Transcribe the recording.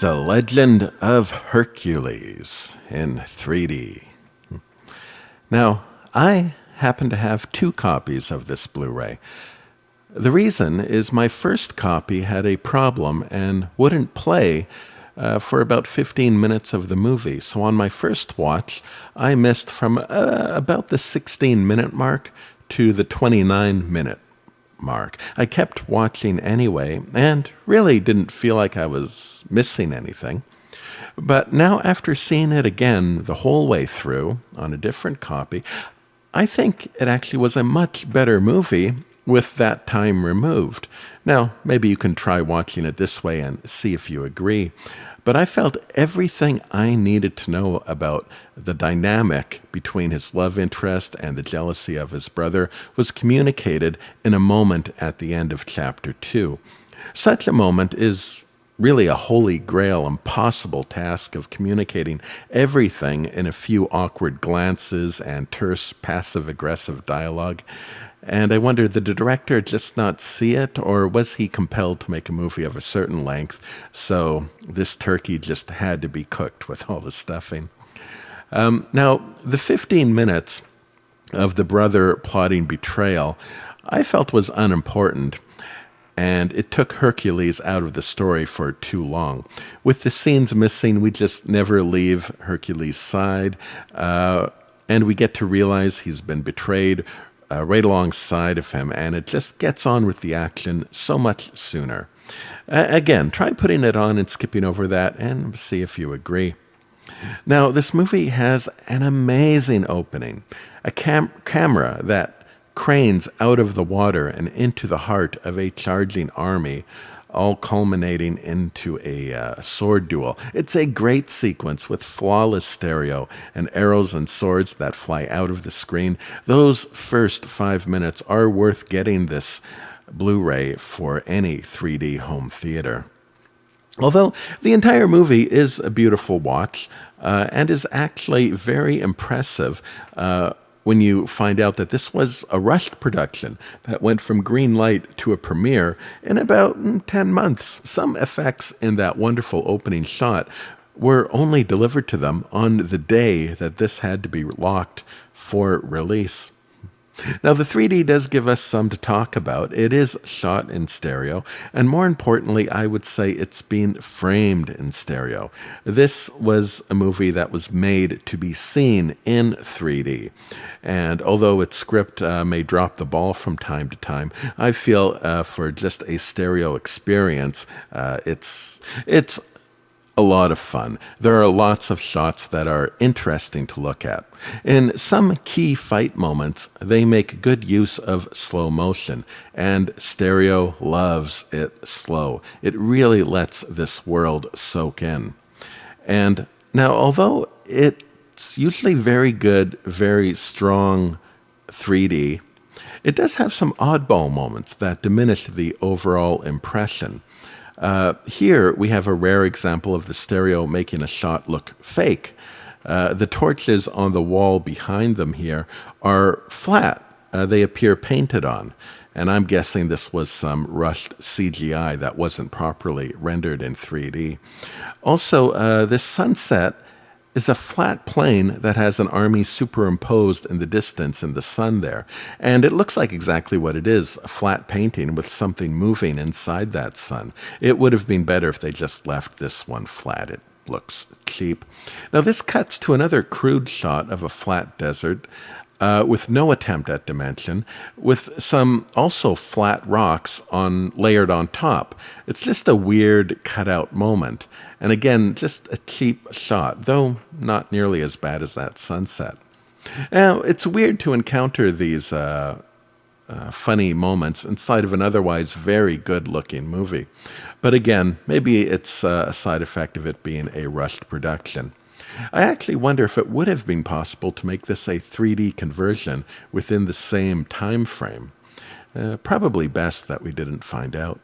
The Legend of Hercules in 3D. Now, I happen to have 2 copies of this Blu-ray. The reason is my first copy had a problem and wouldn't play for about 15 minutes of the movie. So on my first watch, I missed from about the 16-minute mark to the 29-minute mark. I kept watching anyway and really didn't feel like I was missing anything. But now, after seeing it again the whole way through on a different copy, I think it actually was a much better movie with that time removed. Now, maybe you can try watching it this way and see if you agree. But I felt everything I needed to know about the dynamic between his love interest and the jealousy of his brother was communicated in a moment at the end of Chapter 2. Such a moment is really a holy grail, impossible task of communicating everything in a few awkward glances and terse passive-aggressive dialogue. And I wonder, did the director just not see it, or was he compelled to make a movie of a certain length, so this turkey just had to be cooked with all the stuffing? Now, the 15 minutes of the brother plotting betrayal I felt was unimportant, and it took Hercules out of the story for too long. With the scenes missing, we just never leave Hercules' side, and we get to realize he's been betrayed right alongside of him, and it just gets on with the action so much sooner. Again, try putting it on and skipping over that and see if you agree. Now, this movie has an amazing opening. A camera that cranes out of the water and into the heart of a charging army, all culminating into a sword duel. It's a great sequence with flawless stereo and arrows and swords that fly out of the screen. Those first 5 minutes are worth getting this Blu-ray for any 3D home theater. Although the entire movie is a beautiful watch and is actually very impressive when you find out that this was a rushed production that went from green light to a premiere in about 10 months. Some effects in that wonderful opening shot were only delivered to them on the day that this had to be locked for release. Now, the 3D does give us some to talk about. It is shot in stereo, and more importantly, I would say it's being framed in stereo. This was a movie that was made to be seen in 3D, and although its script may drop the ball from time to time, I feel for just a stereo experience, it's a lot of fun. There are lots of shots that are interesting to look at. In some key fight moments, they make good use of slow motion, and stereo loves it slow. It really lets this world soak in. And now, although it's usually very good, very strong 3D, it does have some oddball moments that diminish the overall impression. Here we have a rare example of the stereo making a shot look fake. The torches on the wall behind them here are flat. They appear painted on. And I'm guessing this was some rushed CGI that wasn't properly rendered in 3D. Also, this sunset is a flat plane that has an army superimposed in the distance in the sun there. And it looks like exactly what it is, a flat painting with something moving inside that sun. It would have been better if they just left this one flat. It looks cheap. Now, this cuts to another crude shot of a flat desert with no attempt at dimension, with some also flat rocks layered on top. It's just a weird cutout moment. And again, just a cheap shot, though not nearly as bad as that sunset. Now, it's weird to encounter these funny moments inside of an otherwise very good-looking movie. But again, maybe it's a side effect of it being a rushed production. I actually wonder if it would have been possible to make this a 3D conversion within the same time frame. Probably best that we didn't find out.